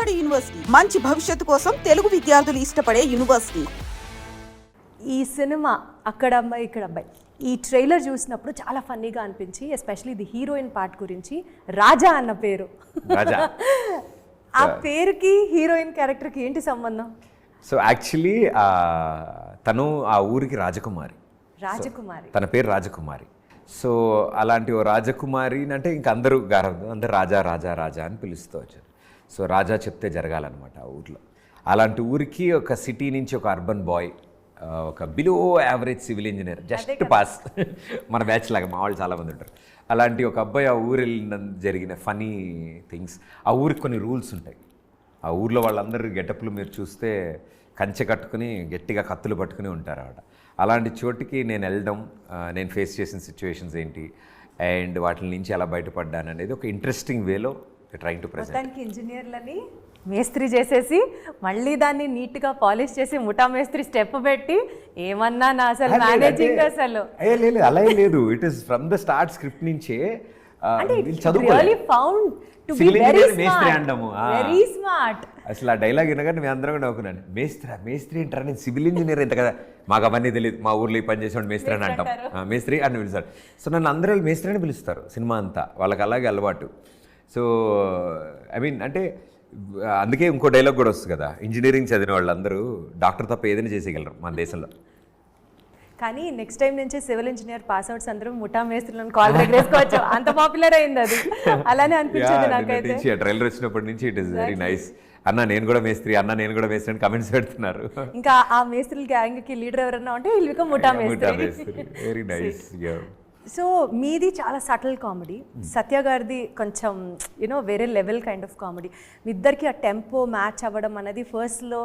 నాడు యూనివర్సిటీ మంచి భవిష్యత్తు కోసం తెలుగు విద్యార్థులు ఇష్టపడే యూనివర్సిటీ. ఈ సినిమా అక్కడ అమ్మాయి ఇక్కడ అబ్బాయి ఈ ట్రైలర్ చూసినప్పుడు చాలా ఫన్నీగా అనిపించి, ఎస్పెషలీ ది హీరోయిన్ పార్ట్ గురించి. రాజా అన్న పేరు, ఆ పేరుకి హీరోయిన్ క్యారెక్టర్కి ఏంటి సంబంధం? సో యాక్చువల్లీ తను ఆ ఊరికి రాజకుమారి, తన పేరు రాజకుమారి. సో అలాంటి ఓ రాజకుమారి అంటే ఇంక అందరూ అందరూ రాజా రాజా రాజా అని పిలుస్తూ వచ్చారు. సో రాజా చెప్తే జరగాలన్నమాట ఆ ఊర్లో. అలాంటి ఊరికి ఒక సిటీ నుంచి ఒక అర్బన్ బాయ్, ఒక below average civil engineer, just pass, మన బ్యాచ్ లాగా మా వాళ్ళు చాలామంది ఉంటారు. అలాంటి ఒక అబ్బాయి ఆ ఊరు వెళ్ళిన జరిగిన ఫనీ థింగ్స్. ఆ ఊరికి కొన్ని రూల్స్ ఉంటాయి. ఆ ఊర్లో వాళ్ళందరూ గెటప్లు మీరు చూస్తే కంచె కట్టుకుని గట్టిగా కత్తులు పట్టుకుని ఉంటారు అన్నమాట. అలాంటి చోటికి నేను వెళ్ళడం, నేను ఫేస్ చేసిన సిచ్యువేషన్స్ ఏంటి అండ్ వాటి నుంచి ఎలా బయటపడ్డాను అనేది ఒక ఇంట్రెస్టింగ్ వేలో ట్రైంగ్ టు ప్రెజెంట్. మొత్తానికి ఇంజనీర్లని మేస్త్రి చేసేసి మళ్ళీ దాన్ని నీట్గా పాలిష్ చేసి ముఠా మేస్త్రి స్టెప్ పెట్టి ఏమన్నా నా అసలు మేనేజింగ్ అసలు లేదు, అలా లేదు. It is from the start script నుంచే చదువుకోవాలి. అసలు ఆ డైలాగ్ వినగానే మేము అందరం కూడా నవ్వుకున్నాను. మేస్త్రి ఏంటారా, నేను సివిల్ ఇంజనీర్ ఎంత కదా, మాకు అవన్నీ తెలియదు. మా ఊర్లో ఈ పని చేసేవాడు మేస్త్రి అని అంటాం, మేస్త్రి అని పిలుస్తారు. సో నన్ను అందరూ మేస్త్రి అని పిలుస్తారు సినిమా అంతా, వాళ్ళకి అలాగే అలవాటు. సో ఐ మీన్ అంటే అందుకే ఇంకో డైలాగ్ కూడా వస్తుంది కదా, ఇంజనీరింగ్ చదివిన వాళ్ళందరూ డాక్టర్ తప్ప ఏదైనా చేసేయగలరు మన దేశంలో. కానీ నెక్స్ట్ టైం నుంచి సివిల్ ఇంజనీర్ పాస్ అవుట్స్ అందరూ ముఠా మేస్త్రులను కాల్ వేసుకోవచ్చు, అంత పాపులర్ అయింది అది. అలానే అనిపించింది నాకైతే. ట్రైలర్ వచ్చినప్పటి నుంచి ఇట్ ఈస్ వెరీ నైస్. అన్న నేను కూడా మేస్త్రి, అన్న నేను కూడా మేస్త్రి అని కమెంట్స్ పెడుతున్నారు. ఇంకా ఆ మేస్త్రి గ్యాంగ్కి లీడర్ ఎవరన్నా ఉంటే వీళ్ళు ముఠా మేస్త్రి. Very nice. సో మీది చాలా సటిల్ కామెడీ, సత్య గారిది కొంచెం యూనో వేరే లెవెల్ కైండ్ ఆఫ్ కామెడీ. మీ ఇద్దరికి ఆ టెంపో మ్యాచ్ అవ్వడం అనేది ఫస్ట్లో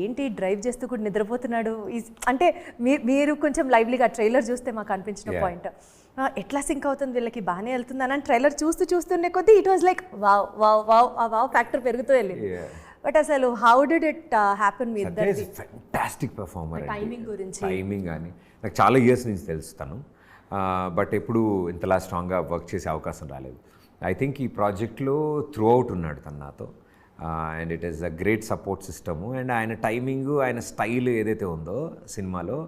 ఏంటి, డ్రైవ్ చేస్తూ కూడా నిద్రపోతున్నాడు అంటే మీరు కొంచెం లైవ్లీగా ట్రైలర్ చూస్తే మాకు అనిపించిన పాయింట్, ఎట్లా సింక్ అవుతుంది వీళ్ళకి, బాగానే వెళ్తుంది అని ట్రైలర్ చూస్తూనే కొద్దీ it was like wow wow wow, ఆ వావ్ ఫ్యాక్టర్ పెరుగుతూ వెళ్ళింది. బట్ అసలు హౌ డిడ్ ఇట్ హ్యాపెన్ మీ ఇద్దరికి? Fantastic performer. టైమింగ్ గురించి, టైమింగ్ కానీ నాకు చాలా ఇయర్స్ నుంచి తెలుస్తాను, బట్ ఎప్పుడు ఇంతలా స్ట్రాంగ్గా వర్క్ చేసే అవకాశం రాలేదు. ఐ థింక్ ఈ ప్రాజెక్ట్లో త్రూ అవుట్ ఉన్నాడు తను నాతో, and it is a great support system. And ఆయన టైమింగు, ఆయన స్టైల్ ఏదైతే ఉందో సినిమాలో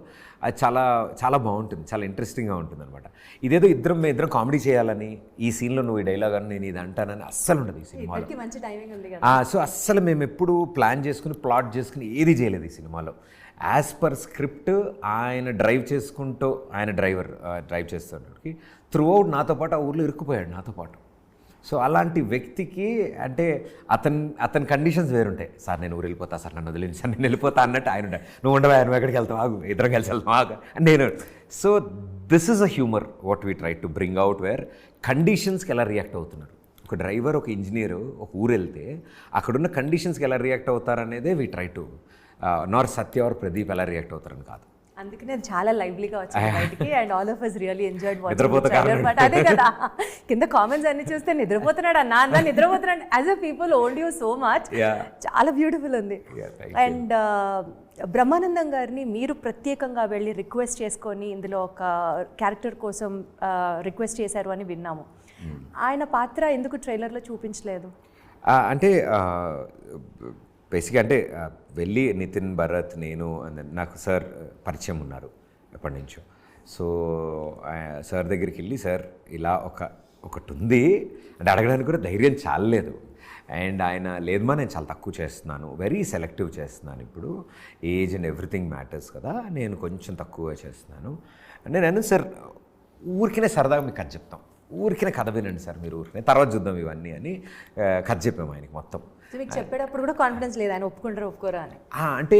అది చాలా చాలా బాగుంటుంది, చాలా ఇంట్రెస్టింగ్గా ఉంటుంది అనమాట. ఇదేదో ఇద్దరం కామెడీ చేయాలని, ఈ సీన్లో నువ్వు ఈ డైలాగ్ అని నేను ఇది అంటానని అస్సలు ఉండదు ఈ సినిమాలో. సో అస్సలు మేము ఎప్పుడు ప్లాన్ చేసుకుని ప్లాట్ చేసుకుని ఏది చేయలేదు ఈ సినిమాలో. యాజ్ పర్ స్క్రిప్ట్ ఆయన డ్రైవ్ చేసుకుంటూ, ఆయన డ్రైవ్ చేస్తున్నకి త్రూ అవుట్ నాతో పాటు ఆ ఊర్లో ఇరుక్కుపోయాడు నాతో పాటు. సో అలాంటి వ్యక్తికి అంటే అతని కండిషన్స్ వేరుంటాయి. సార్ నేను ఊరు వెళ్ళిపోతా, సార్ నన్ను వదిలేండి, సార్ నేను వెళ్ళిపోతా అన్నట్టు ఆయన ఉంటాయి. నువ్వు ఉండవా, నువ్వు ఎక్కడికి వెళ్తావు, ఆగు, ఇద్దరం కలిసి వెళ్తాం ఆగు అని నేను. So this is a humour what we try to bring out, where కండిషన్స్కి ఎలా రియాక్ట్ అవుతున్నారు. ఒక డ్రైవర్, ఒక ఇంజనీరు ఒక ఊరు వెళ్తే అక్కడున్న కండిషన్స్కి ఎలా react అవుతారనేదే we try to, Nar Satya are Pradeep ఎలా రియాక్ట్ అవుతారని కాదు. అందుకనే చాలా లైవ్లీగా వచ్చింది బయటికి. And all of us really enjoyed watching the trailer. But అదే కదా, కింద కామెంట్స్ అన్ని చూస్తే నిద్రపోతున్నాడు అన్న నిద్రపోతున్నాడు, as a people old you so much. చాలా బ్యూటిఫుల్ ఉంది. అండ్ బ్రహ్మానందం గారిని మీరు ప్రత్యేకంగా వెళ్ళి రిక్వెస్ట్ చేసుకొని ఇందులో ఒక క్యారెక్టర్ కోసం రిక్వెస్ట్ చేశారు అని విన్నాము. ఆయన పాత్ర ఎందుకు ట్రైలర్లో చూపించలేదు? అంటే బేసిక్గా అంటే వెళ్ళి నితిన్, భరత్, నేను నాకు సార్ పరిచయం ఉన్నారు ఎప్పటి నుంచో. సో సార్ దగ్గరికి వెళ్ళి, సార్ ఇలా ఒకటి ఉంది అంటే అడగడానికి కూడా ధైర్యం చాలలేదు. అండ్ ఆయన లేదమ్మా నేను చాలా తక్కువ చేస్తున్నాను, వెరీ సెలెక్టివ్ చేస్తున్నాను, ఇప్పుడు ఏజ్ అండ్ ఎవ్రీథింగ్ మ్యాటర్స్ కదా, నేను కొంచెం తక్కువ చేస్తున్నాను అంటే నేను సార్ ఊరికినే సరదాగా మీకు కథ చెప్తాం, ఊరికినే కథ వినండి సార్ మీరు, ఊరికినే తర్వాత చూద్దాం ఇవన్నీ అని కథ చెప్పాము ఆయనకి మొత్తం. మీకు చెప్పేటప్పుడు కూడా కాన్ఫిడెన్స్ లేదు ఆయన ఒప్పుకోరా అని? అంటే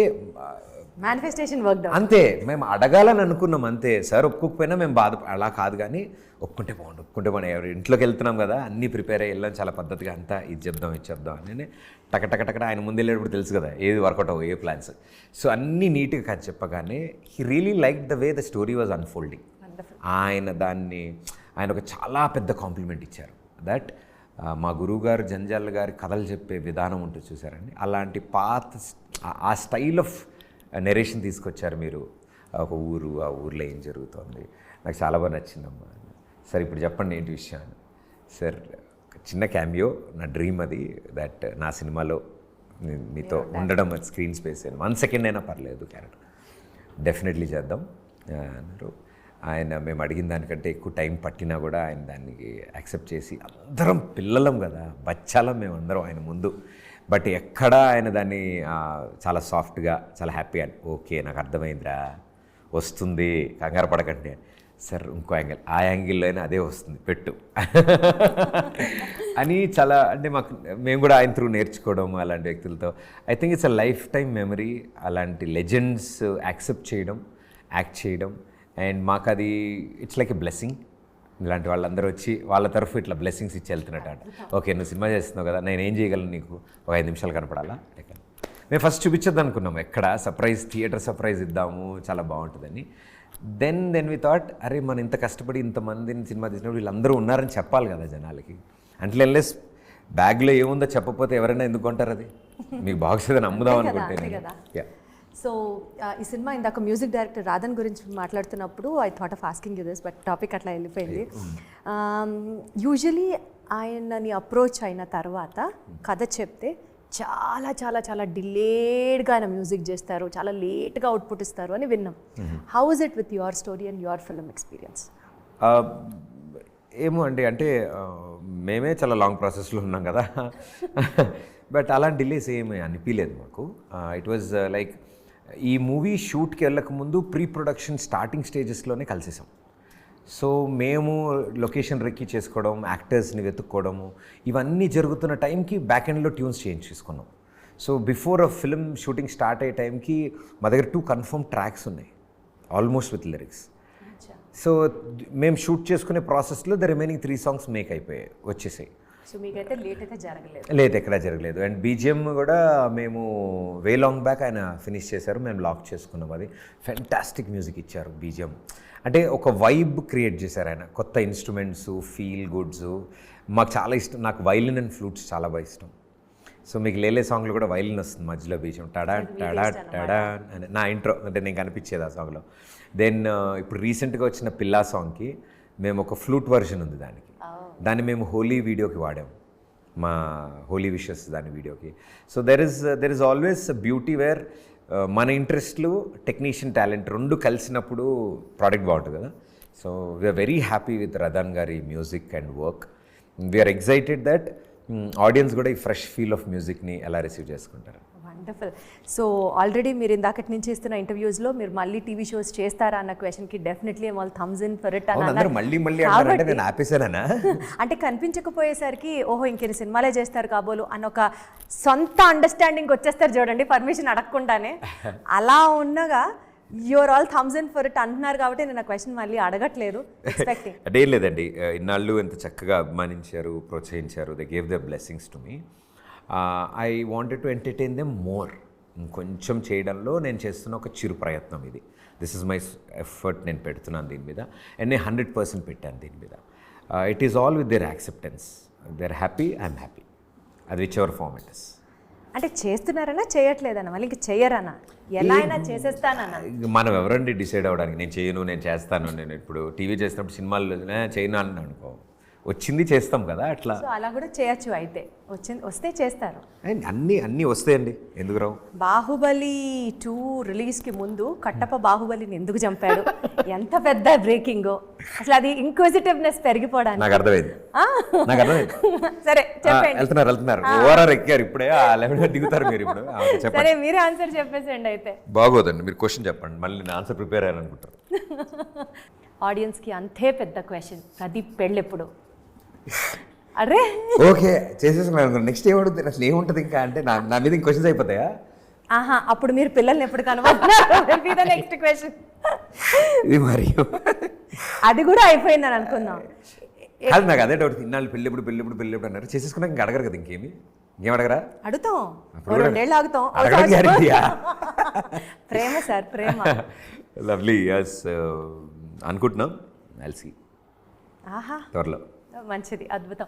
మేనిఫెస్టేషన్ వర్క్ అంతే, మేము అడగాలని అనుకున్నాం అంతే. సార్ ఒప్పుకోకపోయినా మేము అలా కాదు, కానీ ఒప్పుకుంటే బాగుండు ఎవరు ఇంట్లోకి వెళ్తున్నాం కదా, అన్నీ ప్రిపేర్ అయ్యి వెళ్ళాం చాలా పద్ధతిగా, అంతా ఇది చెప్దాం అని టకటకటకట ఆయన ముందు వెళ్ళేటప్పుడు తెలుసు కదా ఏది వర్కౌట్ అవ్వ, ఏ ప్లాన్స్. సో అన్నీ నీట్గా కథ చెప్పగానే he really like the way the story was unfolding. ఆయన ఒక చాలా పెద్ద కాంప్లిమెంట్ ఇచ్చారు. దట్ మా గురువుగారు జంజాల్ గారి కథలు చెప్పే విధానం ఉంటుంది చూసారండి, అలాంటి ఆ స్టైల్ ఆఫ్ నెరేషన్ తీసుకొచ్చారు మీరు. ఒక ఊరు, ఆ ఊర్లో ఏం జరుగుతుంది, నాకు చాలా బాగా నచ్చిందమ్మా. సార్ ఇప్పుడు చెప్పండి ఏంటి విషయం? సార్ చిన్న క్యామియో, నా డ్రీమ్ అది, దట్ నా సినిమాలో మీతో ఉండడం స్క్రీన్ స్పేస్ 1 సెకండ్ అయినా పర్లేదు క్యారెక్టర్ డెఫినెట్లీ చేద్దాం అన్నారు. ఆయన మేము అడిగిన దానికంటే ఎక్కువ టైం పట్టినా కూడా ఆయన దానికి యాక్సెప్ట్ చేసి అందరం పిల్లలం కదా బచ్చాలం మేము అందరం ఆయన ముందు. బట్ ఎక్కడా ఆయన దాన్ని చాలా సాఫ్ట్గా చాలా హ్యాపీగా ఓకే నాకు అర్థమైందిరా వస్తుంది కంగారు పడకండి సార్ ఇంకో యాంగిల్ ఆ యాంగిల్లో అయినా అదే వస్తుంది పెట్టు అని చాలా అంటే మేము కూడా ఆయన త్రూ నేర్చుకోవడం అలాంటి వ్యక్తులతో I think it's a life time memory. అలాంటి లెజెండ్స్ యాక్సెప్ట్ చేయడం యాక్ట్ చేయడం అండ్ మాకు అది ఇట్స్ లైక్ ఎ బ్లెస్సింగ్. ఇలాంటి వాళ్ళందరూ వచ్చి వాళ్ళ తరఫు ఇట్లా బ్లెస్సింగ్స్ ఇచ్చి వెళ్తున్నట్టు ఓకే నువ్వు సినిమా చేస్తున్నావు కదా నేను ఏం చేయగలను నీకు ఒక 5 నిమిషాలు కనపడాలా ఎక్కడ మేము ఫస్ట్ చూపించొద్దు అనుకున్నాము ఎక్కడ సర్ప్రైజ్ థియేటర్ సర్ప్రైజ్ ఇద్దాము చాలా బాగుంటుందని. దెన్ వి థాట్ అరే మనం ఇంత కష్టపడి ఇంతమందిని సినిమా తీసినప్పుడు వీళ్ళందరూ ఉన్నారని చెప్పాలి కదా జనాలకి. అంటే లెస్ బ్యాగ్లో ఏముందో చెప్పకపోతే ఎవరైనా ఎందుకు కొంటారు అది మీకు బాక్స్ ఏదైనా అమ్ముదాం అనుకుంటే. సో ఈ సినిమా ఇందాక మ్యూజిక్ డైరెక్టర్ రాధన్ గురించి మాట్లాడుతున్నప్పుడు I thought of asking you this but topic అట్లా వెళ్ళిపోయింది. యూజువలీ ఆయనని అప్రోచ్ అయిన తర్వాత కథ చెప్తే చాలా చాలా చాలా డిలేడ్గా ఆయన మ్యూజిక్ చేస్తారు చాలా లేట్గా అవుట్పుట్ ఇస్తారు అని విన్నాం. How is it with your story and your film experience? ఏమో అండి అంటే మేమే చాలా లాంగ్ ప్రాసెస్లో ఉన్నాం కదా బట్ అలాంటి డిలేస్ ఏమీ అనిపించలేదు మాకు. ఇట్ వాజ్ లైక్ ఈ మూవీ షూట్కి వెళ్ళకముందు ప్రీ ప్రొడక్షన్ స్టార్టింగ్ స్టేజెస్లోనే కలిసేసాం. సో మేము లొకేషన్ రెక్కి చేసుకోవడం యాక్టర్స్ని వెతుక్కోవడము ఇవన్నీ జరుగుతున్న టైంకి బ్యాక్ ఎండ్లో ట్యూన్స్ చేంజ్ చేసుకున్నాం. So before a film shooting start అయ్యే టైంకి మా దగ్గర 2 కన్ఫర్మ్ ట్రాక్స్ ఉన్నాయి ఆల్మోస్ట్ విత్ లిరిక్స్. సో మేము షూట్ చేసుకునే ప్రాసెస్లో ద రిమైనింగ్ 3 సాంగ్స్ మేక్ అయిపోయాయి వచ్చేసాయి. సో మీకైతే లేట్ అయితే జరగలేదు? లేట్ ఎక్కడా జరగలేదు. అండ్ బీజిఎం కూడా మేము వే లాంగ్ బ్యాక్ ఆయన ఫినిష్ చేశారు మేము లాక్ చేసుకున్నాం. అది ఫెంటాస్టిక్ మ్యూజిక్ ఇచ్చారు బీజిఎం. అంటే ఒక వైబ్ క్రియేట్ చేశారు ఆయన కొత్త ఇన్స్ట్రుమెంట్స్ ఫీల్ గుడ్స్ మాకు చాలా ఇష్టం. నాకు వైలిన్ అండ్ ఫ్లూట్స్ చాలా బాగా ఇష్టం. సో మీకు లేలే సాంగ్లో కూడా వైలిన్ వస్తుంది మధ్యలో బీజిఎం టడా టడా టడా అని నా ఇంట్రో అంటే నేను కనిపించేది ఆ సాంగ్లో. దెన్ ఇప్పుడు రీసెంట్గా వచ్చిన పిల్లా సాంగ్కి మేము ఒక ఫ్లూట్ వర్షన్ ఉంది దాన్ని మేము హోలీ వీడియోకి వాడాము మా హోలీ విషెస్ దాని వీడియోకి. So there is always beauty where మన ఇంట్రెస్ట్లు టెక్నీషియన్ టాలెంట్ 2 కలిసినప్పుడు ప్రోడక్ట్ బాగుంటుంది కదా. So we're very happy with Radhan గారి music and work. We're excited that audience కూడా ఈ ఫ్రెష్ ఫీల్ ఆఫ్ మ్యూజిక్ని ఎలా రిసీవ్ చేసుకుంటారు. వండర్ఫుల్. సో ఆల్రెడీ మీరు ఇందాకటి నుంచి ఇస్తున్న ఇంటర్వ్యూస్లో మీరు మళ్ళీ టీవీ షోస్ చేస్తారా అన్న క్వశ్చన్కి definitely all thumbs in for it అని మళ్ళీ అంటే కనిపించకపోయేసరికి ఓహో ఇంకెన్ని సినిమాలే చేస్తారు కాబోలు అన్న ఒక సొంత అండర్స్టాండింగ్ వచ్చేస్తారు చూడండి పర్మిషన్ అడగకుండానే. అలా ఉన్నగా you're all thumbs in for it అంటున్నారు కాబట్టి నేను ఆ క్వశ్చన్ మళ్ళీ అడగట్లేదు. ఎక్స్పెక్టింగ్ అదేం లేదండి ఇన్నాళ్ళు ఎంత చక్కగా అభిమానించారు ప్రోత్సహించారు. They gave the blessings to me. I wanted to entertain them more. ఇంకొంచెం చేయడంలో నేను చేస్తున్న ఒక చిరు ప్రయత్నం ఇది. దిస్ ఇస్ మై ఎఫర్ట్ నేను పెడుతున్నాను దీని మీద అండ్ నేను 100% పెట్టాను దీని మీద. It is all with their acceptance. They are happy I'm happy అది whichever form it is. అంటే చేస్తున్నారనా చేయట్లేదన్నా మళ్ళీ ఇంక చెయ్యరన్నా ఎలా అయినా చేసేస్తానన్నా మనం ఎవరండి డిసైడ్ అవ్వడానికి. నేను చేయను నేను చేస్తాను. నేను ఇప్పుడు టీవీ చేసినప్పుడు సినిమాలు చేయను అని అనుకో వచ్చింది చేస్తాం కదా అట్లా. సో అలా కూడా చేయొచ్చు అయితే వస్తే చేస్తారు. అన్నీ వస్తాయండి ఎందుకు రావు. బాహుబలి 2 రిలీజ్కి ముందు కట్టప్ప బాహుబలిని ఎందుకు చంపాడు ఎంత పెద్ద బ్రేకింగ్ అసలు అది ఇంక్విజిటివ్నెస్ పెరిగిపోవడానికి నాకు అర్థమైంది. సరే చెప్పండి. వెళ్తున్నారు ఓవరాల్ ఎక్కారు ఇప్పుడే ఆ లెవెల్ దిగుతారు మీరు ఇప్పుడు. సరే మీరే ఆన్సర్ చెప్పేసండి అయితే. బాగోదండి మీరు క్వశ్చన్ చెప్పండి మళ్ళీ నేను ఆన్సర్ ప్రిపేర్ అయ్యాను అనుకుంటారు. ఆడియన్స్కి అంతే పెద్ద క్వశ్చన్ ప్రదీప్ పెళ్ళెప్పుడు? అరే ఓకే చేసేసుకున్నాను నెక్స్ట్ ఏమవుతుంది అసలు ఏముంటుంది ఇంకా అంటే నా మీద క్వశ్చన్స్ అయిపోతాయా? ఆహా అప్పుడు మీరు పిల్లల్ని ఎప్పుడు కనబడుతున్నారు నెక్స్ట్ క్వశ్చన్ ఇది మరి అది కూడా అయిపోయిందని అనుకుందాం. అది నాకు అదే డౌట్. ఇన్నాళ్ళు పెళ్ళెప్పుడు అన్నారు చేసేసుకున్నాక ఇంకా అడగరు కదా ఇంకేమి ఇంకేం అడగరా? అడుగుతాం 2 ఏళ్ళు ఆగుతాం. ప్రేమ సార్ ప్రేమ. లవ్లీ యస్ అనుకుంటున్నాం. ఐల్ సీ ఆహా త్వరలో. మంచిది అద్భుతం.